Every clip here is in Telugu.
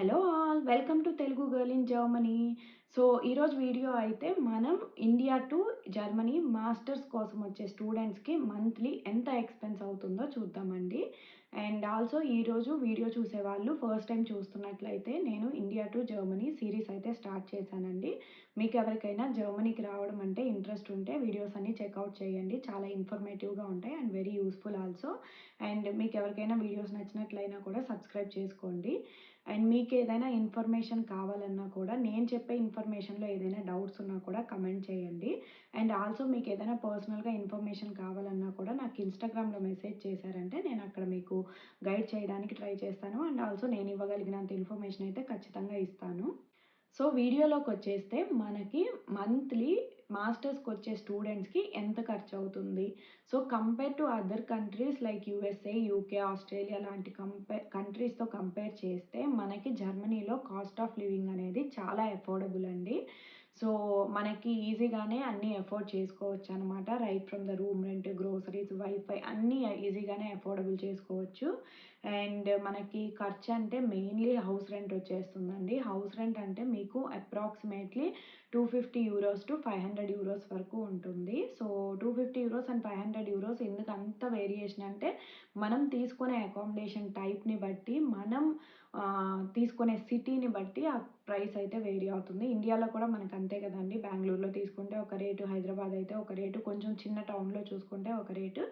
Hello all welcome to Telugu girl in Germany. So ఈరోజు వీడియో అయితే మనం ఇండియా టు జర్మనీ మాస్టర్స్ కోసం వచ్చే స్టూడెంట్స్కి మంత్లీ ఎంత ఎక్స్పెన్స్ అవుతుందో చూద్దామండి. అండ్ ఆల్సో ఈరోజు వీడియో చూసేవాళ్ళు ఫస్ట్ టైం చూస్తున్నట్లయితే నేను ఇండియా టు జర్మనీ సిరీస్ అయితే స్టార్ట్ చేశానండి. మీకు ఎవరికైనా జర్మనీకి రావడం అంటే ఇంట్రెస్ట్ ఉంటే వీడియోస్ అన్నీ చెక్అవుట్ చేయండి. చాలా ఇన్ఫర్మేటివ్గా ఉంటాయి and very useful also. And మీకు ఎవరికైనా వీడియోస్ నచ్చినట్లయినా కూడా సబ్స్క్రైబ్ చేసుకోండి. అండ్ మీకు ఏదైనా ఇన్ఫర్మేషన్ కావాలన్నా కూడా నేను చెప్పే ఇన్ఫర్మేషన్లో ఏదైనా డౌట్స్ ఉన్నా కూడా కమెంట్ చేయండి. అండ్ ఆల్సో మీకు ఏదైనా పర్సనల్గా ఇన్ఫర్మేషన్ కావాలన్నా కూడా నాకు ఇన్స్టాగ్రామ్లో మెసేజ్ చేశారంటే నేను అక్కడ మీకు గైడ్ చేయడానికి ట్రై చేస్తాను. అండ్ ఆల్సో నేను ఇవ్వగలిగినంత ఇన్ఫర్మేషన్ అయితే ఖచ్చితంగా ఇస్తాను. సో వీడియోలోకొచ్చేస్తే మనకి మంత్లీ మాస్టర్స్‌కొచ్చే స్టూడెంట్స్‌కి ఎంత ఖర్చవుతుంది? So compare to other countries like USA, UK, Australia లాంటి కంట్రీస్‌తో కంపేర్ చేస్తే మనకి జర్మనీలో కాస్ట్ ఆఫ్ లివింగ్ అనేది చాలా అఫోర్డబుల్ అండి. సో మనకి ఈజీగానే అన్నీ అఫోర్డ్ చేసుకోవచ్చనమాట. Right from the room rent, groceries, wifi అన్నీ ఈజీగానే అఫోర్డబుల్ చేసుకోవచ్చు. అండ్ మనకి ఖర్చంటే మెయిన్‌లీ హౌస్ రెంట్ వచ్చేస్తుందండి. హౌస్ రెంట్ అంటే మీకు అప్రాక్సిమేట్‌లీ €250-€500 వరకు ఉంటుంది. సో €250 అండ్ €500 ఎందుకు అంత వేరియేషన్ అంటే మనం తీసుకునే అకామిడేషన్ టైప్‌ని బట్టి, మనం తీసుకునే సిటీని బట్టి ఆ ప్రైస్ అయితే వేరీ అవుతుంది. ఇండియాలో కూడా మనకు అంతే కదండీ. బెంగుళూరులో తీసుకుంటే ఒక రేటు, హైదరాబాద్ అయితే ఒక రేటు, కొంచెం చిన్న టౌన్‌లో చూసుకుంటే ఒక రేటు.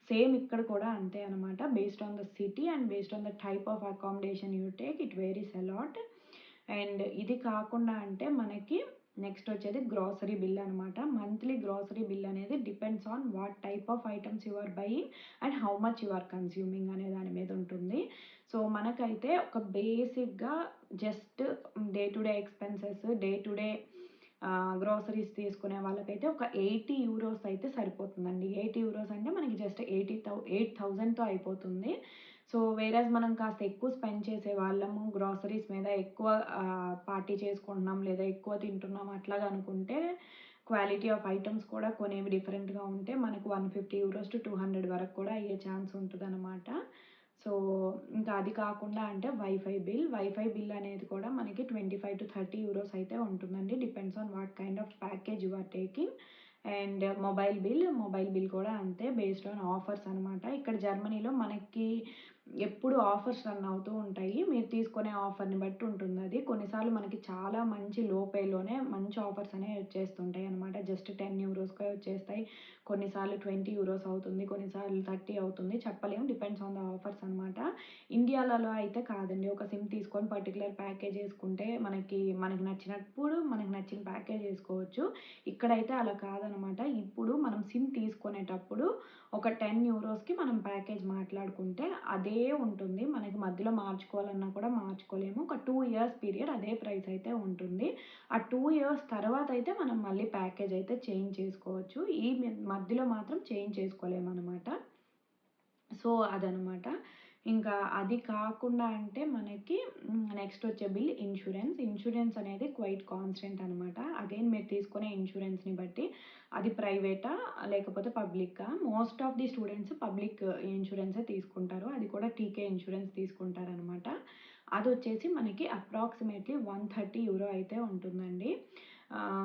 సేమ్ ఇక్కడ కూడా అంతే అనమాట. Based on the city and based on the type of accommodation you take it varies a lot. And ఇది కాకుండా అంటే మనకి నెక్స్ట్ వచ్చేది గ్రోసరీ బిల్ అనమాట. మంత్లీ గ్రోసరీ బిల్ అనేది depends on what type of items you are buying and how much you are consuming అనే దాని మీద ఉంటుంది. సో మనకైతే ఒక బేసిక్‌గా just day to day expenses, day to day groceries తీసుకునే వాళ్ళకైతే ఒక €80 అయితే సరిపోతుందండి. €80 అంటే మనకి జస్ట్ 8,000తో అయిపోతుంది. సో వేరేజ్ మనం కాస్త ఎక్కువ స్పెండ్ చేసే వాళ్ళము గ్రోసరీస్ మీద ఎక్కువ పార్టీ చేసుకుంటున్నాం లేదా ఎక్కువ తింటున్నాం అట్లాగా అనుకుంటే క్వాలిటీ ఆఫ్ ఐటమ్స్ కూడా కొనేవి డిఫరెంట్‌గా ఉంటే మనకు €150-200 వరకు కూడా అయ్యే ఛాన్స్ ఉంటదనమాట. సో ఇంకా అది కాకుండా అంటే వైఫై బిల్ అనేది కూడా మనకి €25-30 అయితే ఉంటుందండి. Depends on what kind of package you are taking. And mobile bill కూడా అంతే బేస్డ్ ఆన్ ఆఫర్స్ అనమాట. ఇక్కడ జర్మనీలో మనకి ఎప్పుడు ఆఫర్స్ రన్ అవుతూ ఉంటాయి. మీరు తీసుకునే ఆఫర్‌ని బట్టి ఉంటుందది. కొన్నిసార్లు మనకి చాలా మంచి లో పేలోనే మంచి ఆఫర్స్ అనేవి వచ్చేస్తుంటాయి అనమాట. జస్ట్ €10కే వచ్చేస్తాయి. కొన్నిసార్లు €20 అవుతుంది. కొన్నిసార్లు 30 అవుతుంది. చెప్పలేము. డిపెండ్స్ ఆన్ ద ఆఫర్స్ అనమాట. ఇండియాలలో అయితే కాదండి. ఒక సిమ్ తీసుకొని పర్టిక్యులర్ ప్యాకేజ్ యేసుకుంటే మనకి నచ్చినప్పుడు మనకు నచ్చిన ప్యాకేజ్ యేసుకోవచ్చు. ఇక్కడైతే అలా కాదనమాట. ఇప్పుడు మనం సిమ్ తీసుకునేటప్పుడు ఒక €10కి మనం ప్యాకేజ్ మాట్లాడుకుంటే అదే ఉంటుంది. మనకి మధ్యలో మార్చుకోవాలన్నా కూడా మార్చుకోలేము. ఒక 2 ఇయర్స్ పీరియడ్ అదే ప్రైస్ అయితే ఉంటుంది. ఆ 2 ఇయర్స్ తర్వాత అయితే మనం మళ్ళీ ప్యాకేజ్ అయితే చేంజ్ చేసుకోవచ్చు. ఈ మధ్యలో మాత్రం చేంజ్ చేసుకోలేమనమాట. సో అదనమాట. ఇంకా అది కాకుండా అంటే మనకి నెక్స్ట్ వచ్చే బిల్ ఇన్స్యూరెన్స్. ఇన్స్యూరెన్స్ అనేది క్వైట్ కాన్స్టెంట్ అనమాట. అగైన్ మీరు తీసుకునే ఇన్స్యూరెన్స్‌ని బట్టి అది ప్రైవేటా లేకపోతే పబ్లికా. Most of the students public ఇన్స్యూరెన్సే తీసుకుంటారు. అది కూడా టీకే ఇన్స్యూరెన్స్ తీసుకుంటారనమాట. అదొచ్చేసి మనకి అప్రాక్సిమేట్‌లీ €130 అయితే ఉంటుందండి.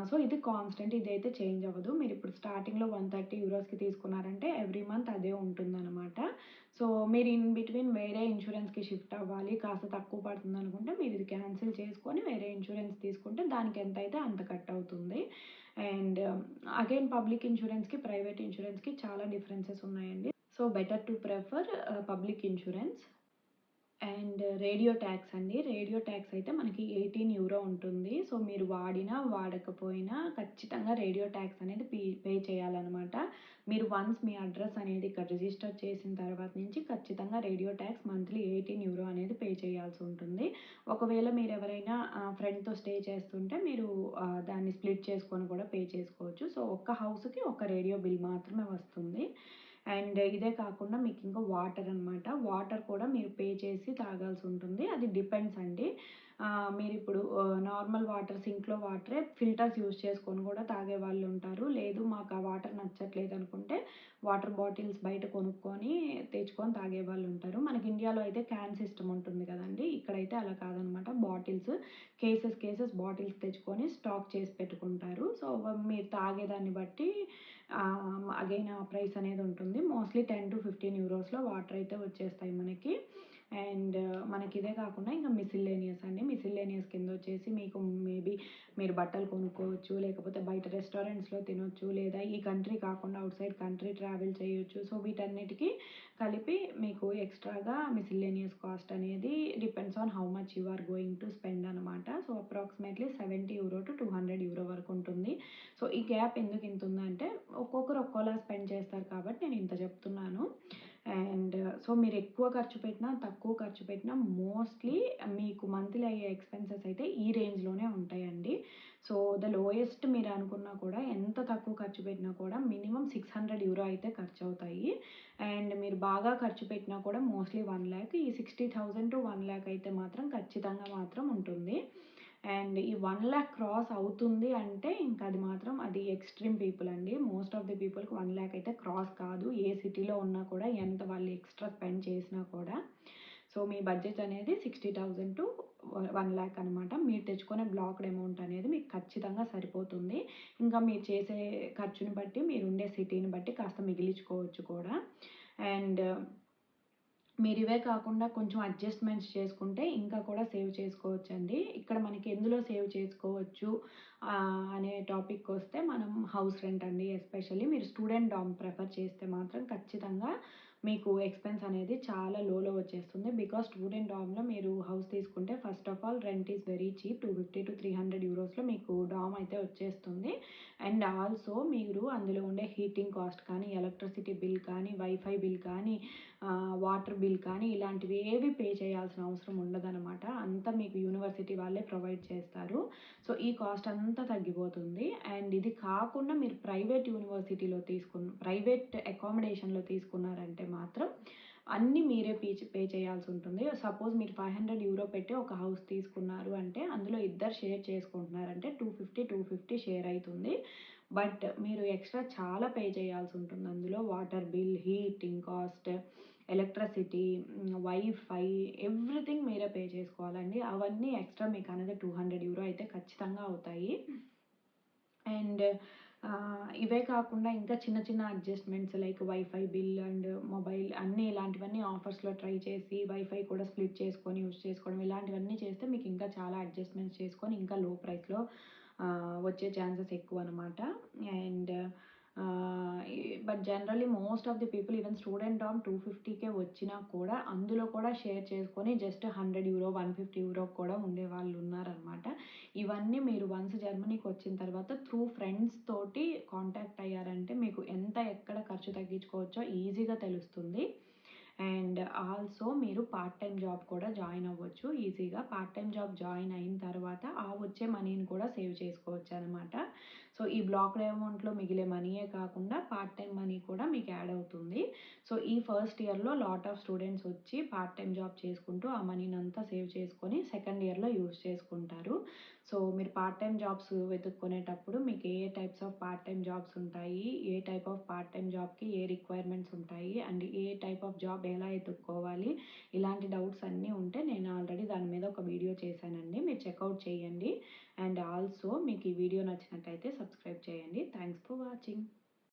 సో ఇది కాన్స్టెంట్. ఇదైతే చేంజ్ అవ్వదు. మీరిప్పుడు స్టార్టింగ్‌లో €130కి తీసుకున్నారంటే ఎవ్రీ మంత్ అదే ఉంటుందనమాట. సో మీరు ఇన్ బిట్వీన్ వేరే ఇన్స్యూరెన్స్‌కి షిఫ్ట్ అవ్వాలి, కాస్త తక్కువ పడుతుందనుకుంటే మీరు ఇది క్యాన్సిల్ చేసుకొని వేరే ఇన్స్యూరెన్స్ తీసుకుంటే దానికి ఎంతైతే అంత కట్ అవుతుంది. అండ్ అగైన్ పబ్లిక్ ఇన్స్యూరెన్స్‌కి, ప్రైవేట్ ఇన్స్యూరెన్స్‌కి చాలా డిఫరెన్సెస్ ఉన్నాయండి. So better to prefer public insurance. And radio tax అండి. రేడియో ట్యాక్స్ అయితే మనకి €18 ఉంటుంది. సో మీరు వాడినా, వాడకపోయినా ఖచ్చితంగా రేడియో ట్యాక్స్ అనేది పే చేయాలనమాట. మీరు వన్స్ మీ అడ్రస్ అనేది ఇక్కడ రిజిస్టర్ చేసిన తర్వాత నుంచి ఖచ్చితంగా రేడియో ట్యాక్స్ మంత్లీ €18 అనేది పే చేయాల్సి ఉంటుంది. ఒకవేళ మీరెవరైనా ఫ్రెండ్‌తో స్టే చేస్తుంటే మీరు దాన్ని స్ప్లిట్ చేసుకొని కూడా పే చేసుకోవచ్చు. సో ఒక్క హౌస్‌కి ఒక రేడియో బిల్ మాత్రమే వస్తుంది. అండ్ ఇదే కాకుండా మీకింకా వాటర్ అనమాట. వాటర్ కూడా మీరు పే చేసి తాగాల్సుంటుంది. అది డిపెండ్స్ అండి. మీరిప్పుడు నార్మల్ వాటర్ సింక్‌లో వాటరే ఫిల్టర్స్ యూజ్ చేసుకొని కూడా తాగేవాళ్ళుంటారు. లేదు మాకు ఆ వాటర్ నచ్చట్లేదనుకుంటే వాటర్ బాటిల్స్ బయట కొనుక్కొని తెచ్చుకొని తాగేవాళ్ళుంటారు. మనకి ఇండియాలో అయితే క్యాన్ సిస్టమ్ ఉంటుంది కదండీ! ఇక్కడైతే అలా కాదనమాట. బాటిల్స్ కేసెస్ బాటిల్స్ తెచ్చుకొని స్టాక్ చేసి పెట్టుకుంటారు. సో, మీరు తాగేదాన్ని బట్టి అగైన్ ఆ ప్రైస్ అనేది ఉంటుంది. మోస్ట్‌లీ 10-15 యూరోస్‌లో వాటర్ అయితే వచ్చేస్తాయి మనకి. అండ్ మనకిదే కాకుండా ఇంకా మిసిల్లేనియస్ అండి. మిసిల్లేనియస్ కిందొచ్చేసి మీకు మేబీ మీరు బట్టలు కొనుక్కోవచ్చు, లేకపోతే బయట రెస్టారెంట్స్‌లో తినొచ్చు, లేదా ఈ కంట్రీ కాకుండా ఔట్ సైడ్ కంట్రీ ట్రావెల్ చేయొచ్చు. సో, వీటన్నిటికి కలిపి మీకు ఎక్స్‌ట్రాగా మిసిల్లేనియస్ కాస్ట్ అనేది depends on how much you are going to spend అనమాట. సో, అప్రాక్సిమేట్‌లీ €70-€200 వరకు ఉంటుంది. సో, ఈ గ్యాప్ ఎందుకింతుందంటే ఒక్కొక్కరు ఒక్కోలా స్పెండ్ చేస్తారు కాబట్టి నేను ఇంత చెప్తున్నాను. అండ్ సో, మీరెక్కువ ఖర్చు పెట్టినా, తక్కువ ఖర్చు పెట్టినా మోస్ట్‌లీ మీకు మంత్లీ అయ్యే ఎక్స్‌పెన్సెస్ అయితే ఈ రేంజ్‌లోనే ఉంటాయండి. సో, ద లోయెస్ట్ మీరనుకున్నా కూడా ఎంత తక్కువ ఖర్చు పెట్టినా కూడా మినిమమ్ €600 అయితే ఖర్చవుతాయి. అండ్ మీరు బాగా ఖర్చు పెట్టినా కూడా మోస్ట్‌లీ 1,00,000 ఈ 60,000-1,00,000 అయితే మాత్రం ఖచ్చితంగా మాత్రం ఉంటుంది. అండ్ ఈ 1,00,000 క్రాస్ అవుతుంది అంటే ఇంక అది మాత్రం అది ఎక్స్‌ట్రీమ్ పీపుల్ అండి. మోస్ట్ ఆఫ్ ది పీపుల్‌కి 1,00,000 అయితే క్రాస్ కాదు. ఏ సిటీలో ఉన్నా కూడా ఎంత వాళ్ళు ఎక్స్‌ట్రా స్పెండ్ చేసినా కూడా. సో, మీ బడ్జెట్ అనేది 60,000-1,00,000 అనమాట. మీరు తెచ్చుకునే బ్లాక్డ్ అమౌంట్ అనేది మీకు ఖచ్చితంగా సరిపోతుంది. ఇంకా మీరు చేసే ఖర్చుని బట్టి, మీరుండే సిటీని బట్టి కాస్త మిగిలించుకోవచ్చు కూడా. అండ్ మీరివే కాకుండా కొంచెం అడ్జస్ట్‌మెంట్స్ చేసుకుంటే ఇంకా కూడా సేవ్ చేసుకోవచ్చండి. ఇక్కడ మనకి ఎందులో సేవ్ చేసుకోవచ్చు అనే టాపిక్కొస్తే మనం హౌస్ రెంట్ అండి. ఎస్పెషల్లీ మీరు స్టూడెంట్ డార్మ్ ప్రిఫర్ చేస్తే మాత్రం ఖచ్చితంగా మీకు ఎక్స్‌పెన్స్ అనేది చాలా లోలో వచ్చేస్తుంది. బికాజ్ స్టూడెంట్ డార్మ్‌లో మీరు హౌస్ తీసుకుంటే first of all rent is very cheap. €250-300 మీకు డార్మ్ అయితే వచ్చేస్తుంది. అండ్ ఆల్సో మీరు అందులో ఉండే హీటింగ్ కాస్ట్ కానీ, ఎలక్ట్రిసిటీ బిల్ కానీ, వైఫై బిల్ కానీ, వాటర్ బిల్ కానీ ఇలాంటివి ఏవి పే చేయాల్సిన అవసరం ఉండదనమాట. అంతా మీకు యూనివర్సిటీ వాళ్ళే ప్రొవైడ్ చేస్తారు. సో, ఈ కాస్ట్ అంతా తగ్గిపోతుంది. అండ్ ఇది కాకుండా మీరు ప్రైవేట్ అకామిడేషన్‌లో తీసుకున్నారంటే మాత్రం అన్నీ మీరే పే చేయాల్సి ఉంటుంది. సపోజ్ మీరు €500 పెట్టి ఒక హౌస్ తీసుకున్నారు అంటే అందులో ఇద్దరు షేర్ చేసుకుంటున్నారంటే 250 షేర్ అయితుంది. బట్ మీరు ఎక్స్‌ట్రా చాలా పే చేయాల్సి ఉంటుంది అందులో. Water bill, heating cost, electricity, wifi everything మీరే పే చేసుకోవాలండి. అవన్నీ ఎక్స్‌ట్రా మీకు అనదర్ €200 అయితే ఖచ్చితంగా అవుతాయి. అండ్ ఇవే కాకుండా ఇంకా చిన్న చిన్న adjustments like wifi bill and mobile అన్నీ ఇలాంటివన్నీ ఆఫర్స్‌లో ట్రై చేసి వైఫై కూడా స్ప్లిట్ చేసుకొని యూజ్ చేసుకోవడం ఇలాంటివన్నీ చేస్తే మీకు ఇంకా చాలా అడ్జస్ట్‌మెంట్స్ చేసుకొని ఇంకా లో ప్రైస్‌లో వచ్చే ఛాన్సెస్ ఎక్కువనమాట. అండ్ ఈ but generally most of the people even student dorm 250కే వచ్చినా కూడా అందులో కూడా షేర్ చేసుకొని జస్ట్ €100, €150 కూడా ఉండేవాళ్ళున్నారనమాట. ఇవన్నీ మీరు వన్స్ జర్మనీకొచ్చిన తర్వాత త్రూ ఫ్రెండ్స్ తోటి కాంటాక్ట్ అయ్యారంటే మీకు ఎంత ఎక్కడ ఖర్చు తగ్గించుకోవచ్చో ఈజీగా తెలుస్తుంది. అండ్ ఆల్సో మీరు పార్ట్ టైమ్ జాబ్ కూడా జాయిన్ అవ్వచ్చు ఈజీగా. పార్ట్ టైమ్ జాబ్ జాయిన్ అయిన తర్వాత ఆ వచ్చే మనీని కూడా సేవ్ చేసుకోవచ్చనమాట. సో, ఈ బ్లాక్డ్ అమౌంట్‌లో మిగిలే మనీయే కాకుండా పార్ట్ టైమ్ మనీ కూడా మీకు యాడ్ అవుతుంది. సో, ఈ ఫస్ట్ ఇయర్‌లో లాట్ ఆఫ్ స్టూడెంట్స్ వచ్చి పార్ట్ టైమ్ జాబ్ చేసుకుంటూ ఆ మనీనంతా సేవ్ చేసుకొని సెకండ్ ఇయర్‌లో యూజ్ చేసుకుంటారు. సో, మీరు పార్ట్ టైమ్ జాబ్స్ వెతుక్కునేటప్పుడు మీకు ఏ ఏ types of part time jobs ఉంటాయి, ఏ టైప్ ఆఫ్ పార్ట్ టైమ్ జాబ్‌కి ఏ రిక్వైర్మెంట్స్ ఉంటాయి, అండ్ ఏ టైప్ ఆఫ్ జాబ్ ఎలా ఎతుక్కోవాలి, ఇలాంటి డౌట్స్ అన్నీ ఉంటే నేను ఆల్రెడీ దాని మీద ఒక వీడియో చేశానండి. మీరు చెక్‌ఔట్ చేయండి. అండ్ ఆల్సో మీకు ఈ వీడియో నచ్చినట్టయితే సబ్స్క్రైబ్ చేయండి. Thanks for watching.